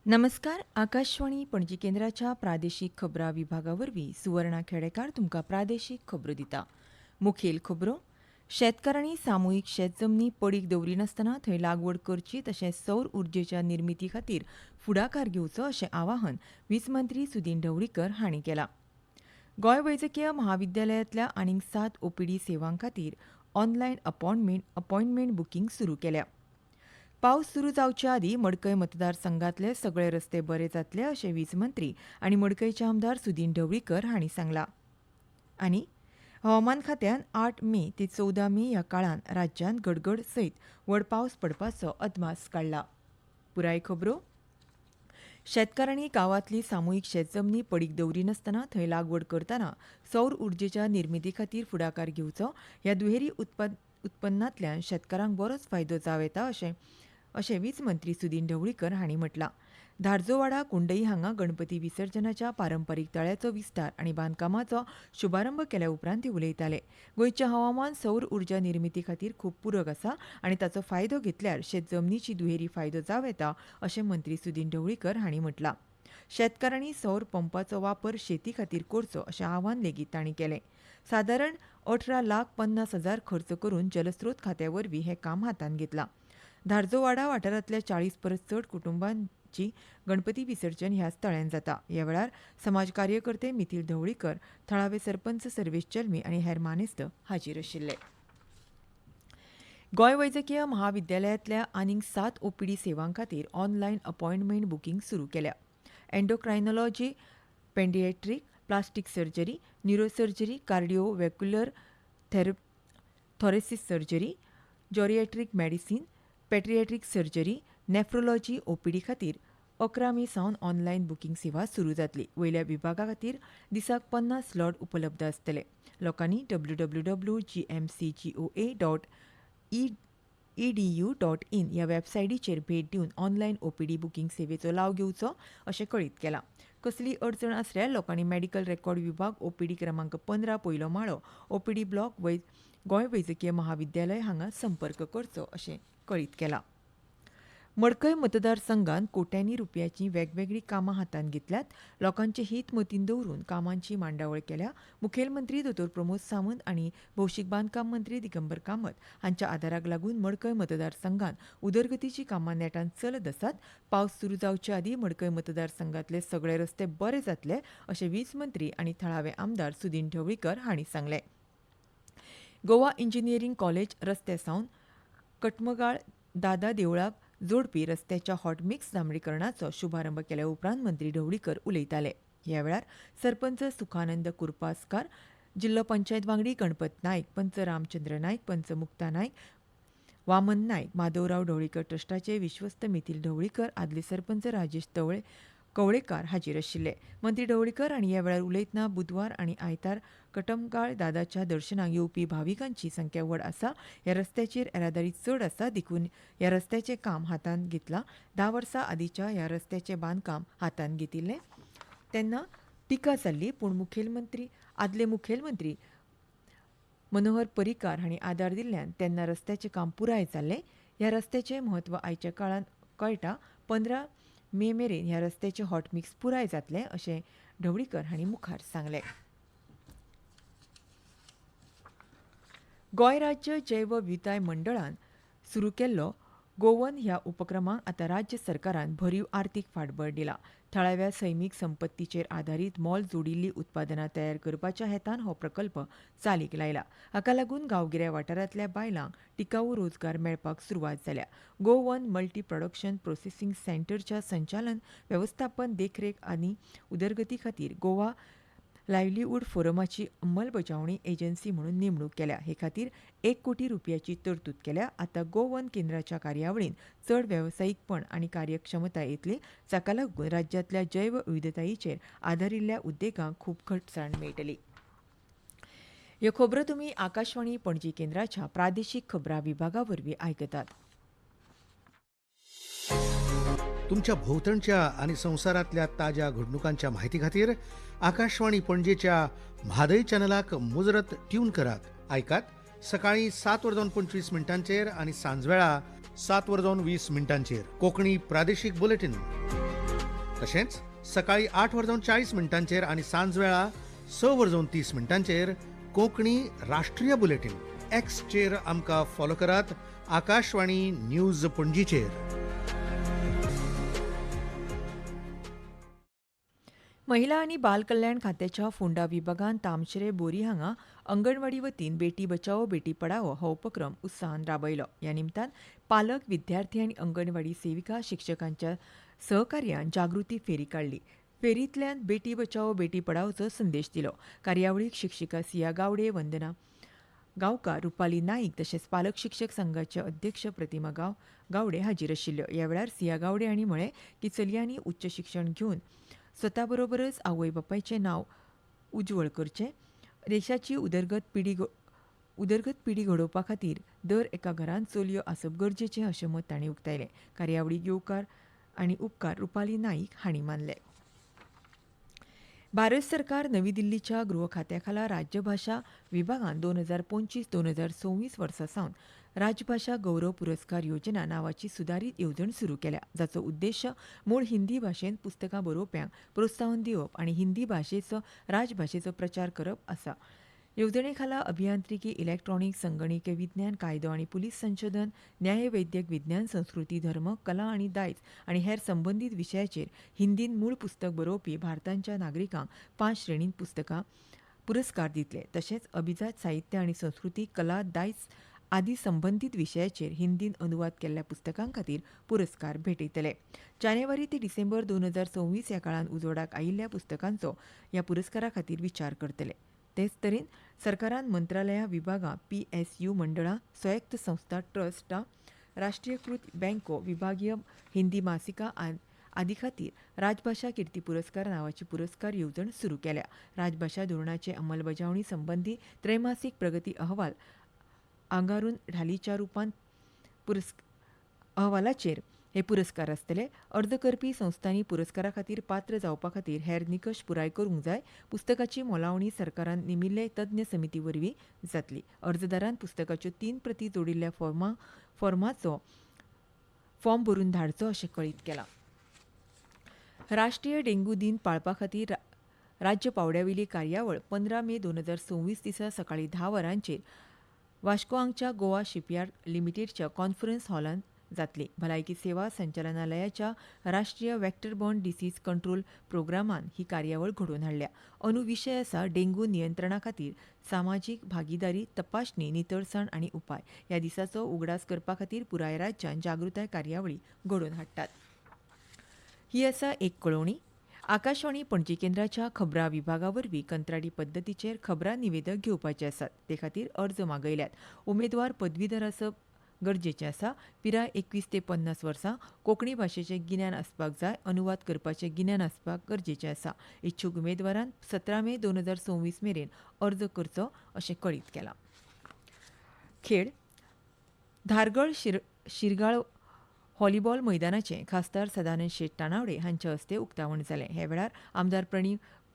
नमस्कार. आकाशवाणी पणजी केंद्राच्या प्रादेशीक खबरां विभागावरवीं सुवर्णा खेडेकार तुमकां प्रादेशीक खबरो दिता. मुखेल खबरो. शेतकारांनी सामुहीक शेतजमनी पडीक दवरिनासतना थंय लागवड करची तशेंच सौर उर्जेच्या निर्मिती खातीर फुडाकार घेवचो अशें आवाहन वीज मंत्री सुदीन ढवळीकर हांणी केलां. गोंय वैजकीय महाविद्यालयांतल्या आनीक 7 ओपीडी सेवां खातीर ऑनलायन अपॉयंटमेंट बुकींग सुरू केल्या. पावस सुरू जावच्या आदीं मडकय मतदारसंघातले सगळे रस्ते बरे जातले अशें वीज मंत्री आनी मडकयचे आमदार सुदीन ढवळीकर हांणी सांगलां. आनी हवामान खात्यान 8 मे ते 14 मे ह्या काळांत राज्यांत गडगड सयत व्हड पावस पडपाचो अदमास काडला. पुराय खबरो. शेतकारांनी गांवांतली सामुहीक शेतजमनी पडीक दवरिनासतना थंय लागवड करतना सौर उर्जेच्या निर्मिती खातीर फुडाकार घेवचो. ह्या दुहेरी उत्पन्नांतल्यान शेतकारांक बरोच फायदो जाव येता अशें वीज मंत्री सुदीन ढवळीकर हांणी म्हटलां. धारजोवाडा कुंडई हांगा गणपती विसर्जनाच्या पारंपारीक तळ्याचो विस्तार आनी बांदकामाचो शुभारंभ केल्या उपरांत ते उलयताले. गोंयचें हवामान सौर उर्जा निर्मिती खातीर खूब पूरक आसा आनी ताचो फायदो घेतल्यार शेतजमनीची दुहेरी फायदो जाव येता अशें मंत्री सुदीन ढवळीकर हांणी म्हटलां. शेतकारांनी सौर पंपाचो वापर शेती खातीर करचो अशें आवाहन लेगीत तांणी केलें. सादारण 18,50,000 खर्च करून जलस्रोत खात्या वरवीं हें काम हातांत घेतलां. धारजोवाडा वाठारांतल्या 40 परस चड कुटुंबांची गणपती विसर्जन ह्याच तळ्यान जाता. ह्या वेळार समाज कार्यकर्ते मिथिल ढवळीकर, थळावे सरपंच सर्वेश चलमी आनी हेर मानेस्त हाजीर आशिल्ले. गोंय वैजकीय महाविद्यालयांतल्या आनीक 7 ओपीडी सेवां खातीर ऑनलायन अपॉयंटमेंट बुकींग सुरू केल्या. Endocrinology, paediatric, plastic surgery, neurosurgery, cardiovascular thoracic surgery, geriatric medicine, paediatric surgery, nephrology OPD खातीर 11 मे सावन ऑनलायन बुकींग सेवा सुरू जातली. वयल्या विभागा खातीर दिसाक 50 स्लॉट उपलब्ध आसतले. लोकांनी www.gmcgoa.edu.in ह्या वेबसायटीचेर भेट दिवन ऑनलायन ओपीडी बुकींग सेवेचो लाव घेवचो अशें कळीत केलां. कसली अडचण आसल्यार लोकांनी मेडिकल रेकॉर्ड विभाग ओपीडी क्रमांक 15 पयलो माळो ओपीडी ब्लॉक गोंय वैजकीय महाविद्यालय हांगा संपर्क करचो अशें कळीत केलां. मडकय मतदारसंघात कोट्यांनी रुपयांची वेगवेगळी कामां हातांत घेतल्यात. लोकांचे हित मतींत दवरून कामांची मांडावळ केल्या. मुखेलमंत्री दोतोर प्रमोद सावंत आनी भौशीक बांदकाम मंत्री दिगंबर कामत हांच्या आदाराक लागून मडकय मतदारसंघात उदरगतीची कामां नेटान चलत आसात. पावस सुरू जावचे आदीं मडकय मतदारसंघातले सगळे रस्ते बरे जातले अशें वीज मंत्री आनी थळावे आमदार सुदीन ढवळीकर हांणी सांगलें. गोवा इंजिनियरींग कॉलेज रस्ते सावन कटमगाळ दादा देवळाक जोडपी रस्त्याच्या हॉटमिक्स डांबरीकरणाचो शुभारंभ केल्या उपरांत मंत्री ढवळीकर उलयताले. ह्या वेळार सरपंच सुखानंद कुरपासकार, जिल्लो पंचायत वांगडी गणपत नायक, पंच रामचंद्र नायक, पंच मुक्ता नायक, वामन नायक, माधवराव ढवळीकर ट्रस्टाचे विश्वस्त मिथिल ढवळीकर, आदले सरपंच राजेश कवळेकार हाजीर आशिल्ले. मंत्री ढवळीकर हांणी ह्या वेळार उलयतना बुधवार आनी आयतार कटमगाळ दादाच्या दर्शनाक येवपी भाविकांची संख्या व्हड आसा. ह्या रस्त्याचेर येरादारी चड आसा देखून ह्या रस्त्याचें काम हातांत घेतलां. 10 वर्सां आदींच्या ह्या रस्त्याचें बांदकाम हातांत घेतिल्लें तेन्ना टिका जाल्ली, पूण आदले मुखेलमंत्री मनोहर पर्रीकार हांणी आदार दिल्ल्यान तेन्ना रस्त्याचें काम पुराय जाल्लें. ह्या रस्त्याचें म्हत्व आयच्या काळांत कळटा. 15 मे मेरेन ह्या रस्त्याचें हॉटमिक्स पुराय जातलें अशें ढवळीकर हांणी मुखार सांगलें. गोंय राज्य जैव विविधताय मंडळान सुरू केल्लो गोवन ह्या उपक्रमाक आतां राज्य सरकारान भरीव आर्थीक फाटबळ दिला. थळाव्या सैमीक संपत्तीचेर आदारीत मोल जोडिल्लीं उत्पादनां तयार करपाच्या हेतान हो प्रकल्प चालीक लायला. हाका लागून गांवगिऱ्या वाठारांतल्या बायलांक टिकाऊ रोजगार मेळपाक सुरवात जाल्या. Go one multi production processing सेंटरच्या संचालन, वेवस्थापन, देखरेख आनी उदरगती खातीर गोवा लायव्हलीहूड फोरमाची अंमलबजावणी एजन्सी म्हणून नेमणूक केल्या. हे खातीर 1 कोटी रुपयाची तरतूद केल्या. आतां गो वन केंद्राच्या कार्यावळींत चड वेवसायीकपण आनी कार्यक्षमता येतली, जाका लागून राज्यांतल्या जैव विविधतायेचेर आदारिल्ल्या उद्देगांक खूब घटसाण मेळटली. ह्यो खबरो तुमी आकाशवाणी पणजी केंद्राच्या प्रादेशीक खबरां विभागा वरवीं आयकतात. तुमच्या भोवतणच्या आणि संवसारातल्या ताज्या घडणुकांच्या माहिती खातीर आकाशवाणी पणजेच्या म्हादय चॅनलाक मुजरत ट्यून करात ऐकात सकाळी 7:25 आणि सांजवेळा 7:20 कोकणी प्रादेशिक बुलेटिन. तशेंच सकाळी 8:40 आणि सांजवेळा 6:30 कोंकणी राष्ट्रीय बुलेटिन. एक्सचेर आमकां फॉलो करात. आकाशवाणी न्यूज पणजीचेर. महिला आणि बाल कल्याण खात्याच्या फोंडा विभागान तामशिरे बोरी हांगा अंगणवाडी वतीन बेटी बचाओ बेटी पढाओ हो उपक्रम उत्साहान राबयलो. ह्या निमतान पालक, विद्यार्थी आनी अंगणवाडी सेविका शिक्षकांच्या सहकार्यान जागृती फेरी काडली. फेरींतल्यान बेटी बचाओ बेटी पढाओचो संदेश दिलो. कार्यावळीक शिक्षिका सिया गावडे, वंदना गांवकार, रुपाली नाईक तशेंच पालक शिक्षक संघाचे अध्यक्ष प्रतिमा गावडे हाजीर आशिल्ल्यो. ह्या वेळार सिया गावडे हांणी म्हळें की चलयांनी उच्च शिक्षण घेवन स्वता बरोबरच आवय बापायचें नांव उज्वल करचें. देशाची उदरगत पिढी घडोवपा खातीर दर एका घरांत चलयो आसप गरजेचें अशें मत तांणी उक्तायलें. कार्यावळीक येवकार आनी उपकार रुपाली नाईक हांणी मानले. भारत सरकार नवी दिल्लीच्या गृह खात्या खाला राज्यभाशा विभागान 2025-2026 वर्सा सावन राजभाशा गौरव पुरस्कार योजना नावाची सुदारीत येवजण सुरू केल्या, जाचो उद्देश मूळ हिंदी भाशेंत पुस्तकां बरोवप्यांक प्रोत्साहन दिवप आनी हिंदी भाशेचो राजभाशेचो प्रचार करप आसा. येवजणे खाला अभियांत्रिकी, इलेक्ट्रॉनिक, संगणकीय विज्ञान, कायदो आनी पुलीस संशोधन, न्याय, वैद्यक विज्ञान, संस्कृती, धर्म, कला आनी दायज आनी हेर संबंदीत विशयाचेर हिंदीन मूळ पुस्तक बरोवपी भारताच्या नागरिकांक 5 श्रेणींत पुरस्कार दितले. तशेंच अभिजात साहित्य आनी संस्कृती, कला, दायज आदी संबंदीत विशयाचेर हिंदीन अनुवाद केल्ल्या पुस्तकां खातीर पुरस्कार भेटयतले. जानेवारी ते डिसेंबर 2026 ह्या काळान उजवाडाक आयिल्ल्या पुस्तकांचो ह्या पुरस्कारा खातीर विचार करतले. तेच तरेन सरकारान मंत्रालयां, विभागां, PSU मंडळां, स्वायत्त संस्था, ट्रस्टां, राष्ट्रीयकृत बँको, विभागीय हिंदी मासिकां आदी खातीर राजभाशा किर्ती पुरस्कार नावाची पुरस्कार येवजण सुरू केल्या. राजभाशा धोरणाचे अंमलबजावणी संबंधी त्रैमासीक प्रगती अहवाल आंगारून ढालीच्या रुपान अहवालाचेर हे पुरस्कार आसतले. अर्ज करपी संस्थांनी पुरस्कारा खातीर पात्र जावपा खातीर हेर निकश पुराय करूंक जाय. पुस्तकाची मोलावणी सरकारान नेमिल्ले तज्ञ समिती वरवीं जातली. अर्जदारान पुस्तकाच्यो 3 प्रती जोडिल्ल्या फॉर्माचो फॉर्म भरून धाडचो अशें कळीत केलां. राष्ट्रीय डेंग्यू दिन पाळपा खातीर राज्य पावड्यावेली कार्यावळ 15 मे 2026 दिसा सकाळीं 10 वरांचेर वास्को हांगच्या गोवा शिपयार्ड लिमिटेडच्या कॉन्फरन्स हॉलांत जातली. भलायकी सेवा संचालनालयाच्या राष्ट्रीय व्हेक्टर बॉर्न डिसीज कंट्रोल प्रोग्रामान ही कार्यावळ घडोवन हाडल्या. विशय आसा डेंग्यू नियंत्रणा खातीर सामाजीक भागीदारी, तपासणी, नितळसाण आनी उपाय. ह्या दिसाचो उगडास करपा खातीर पुराय राज्यात जागृताय कार्यावळी घडोवन हाडटात. ही आसा एक कळोवणी. आकाशवाणी पणजी केंद्राच्या खबरां विभागा वरवीं कंत्राटी पद्दतीचेर खबरां निवेदक घेवपाचे आसात. ते खातीर अर्ज मागयल्यात. उमेदवार पदवीधर आसप गरजेचें आसा. पिराय 21 ते 50 वर्सां. कोंकणी भाशेचें गिन्यान आसपाक जाय. अनुवाद करपाचें गिन्यान आसपाक गरजेचें आसा. इच्छूक उमेदवारान 17 मे 2026 मेरेन अर्ज करचो अशें कळीत केलां. खेळ. धारगळ शिरगाळ व्हॉलीबॉल मैदानाचें खासदार सदानंद शेट तानावडे हांच्या हस्ते उक्तावण जालें. हे वेळार आमदार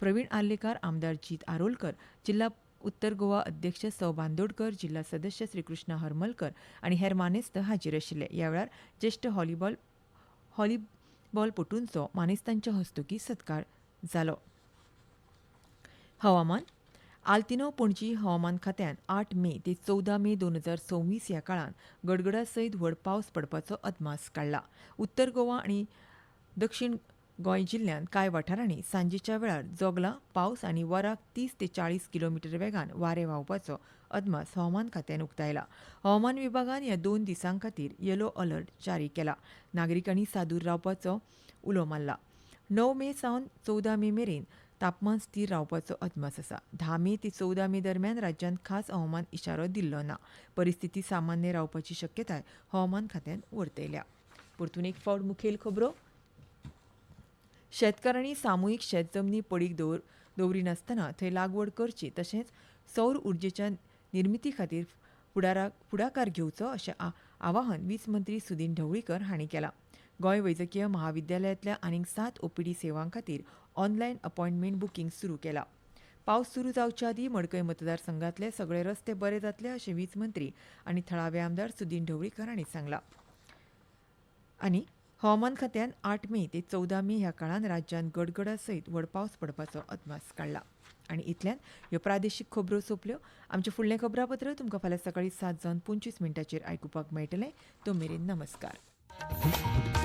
प्रवीण आर्लेकर, आमदार जीत आरोलकर, जिल्हा उत्तर गोवा अध्यक्ष सौ बांदोडकर, जिल्हा सदस्य श्रीकृष्णा हरमलकर आनी हेर मानेस्त हाजीर आशिल्ले. ह्या वेळार ज्येश्ठ व्हॉलीबॉलपटूंचो मानेस्तांच्या हस्तुकीं सत्कार जालो. हवामान. आल्तिनो पणजी हवामान खात्यान 8 मे ते 14 मे 2026 ह्या काळान गडगडा सयत व्हड पावस पडपाचो अदमास काडला. उत्तर गोवा आनी दक्षिण गोंय जिल्ह्यांत कांय वाठारांनी सांजेच्या वेळार जोगला पावस आनी वराक 30 ते 40 किलोमीटर वेगान वारें व्हांवपाचो अदमास हवामान खात्यान उक्तायला. हवामान विभागान ह्या 2 दिसां खातीर येलो अलर्ट जारी केला. नागरिकांनी सादूर रावपाचो उलो मारला. 9 मे सावन 14 मे मेरेन तापमान स्थिर रावपाचो अदमास आसा. 10 मे ते 14 मे दरम्यान राज्यांत खास हवामान इशारो दिल्लो ना. परिस्थिती सामान्य रावपाची शक्यताय हवामान खात्यान वर्तयल्या. परतून एक फावट मुखेल खबरो. शेतकारांनी सामुहीक शेत जमनी पडीक दवरिनासतना थंय लागवड करची तशेंच सौर उर्जेच्या निर्मिती खातीर फुडाकार घेवचो अशें आवाहन वीज मंत्री सुदीन ढवळीकर हांणी केलां. गोंय वैजकीय महाविद्यालयांतल्या आनीक 7 OPD सेवां खातीर ऑनलायन अपॉयंटमेंट बुकींग सुरू केलां. पावस सुरू जावच्या आदीं मडकय मतदारसंघातले सगळे रस्ते बरे जातले अशें वीज मंत्री आनी थळावे आमदार सुदीन ढवळीकर हांणी सांगलां. आनी हवामान खात्यान 8 मे ते 14 मे ह्या काळान राज्यात गडगडा सयत व्हड पावस पडपाचो अदमास काडला. आनी इतल्यान ह्यो प्रादेशीक खबरो सोंपल्यो. आमचें फुडलें खबरापत्र तुमकां फाल्यां सकाळीं 7:25 आयकुपाक मेळटलें. तो मेरेन नमस्कार.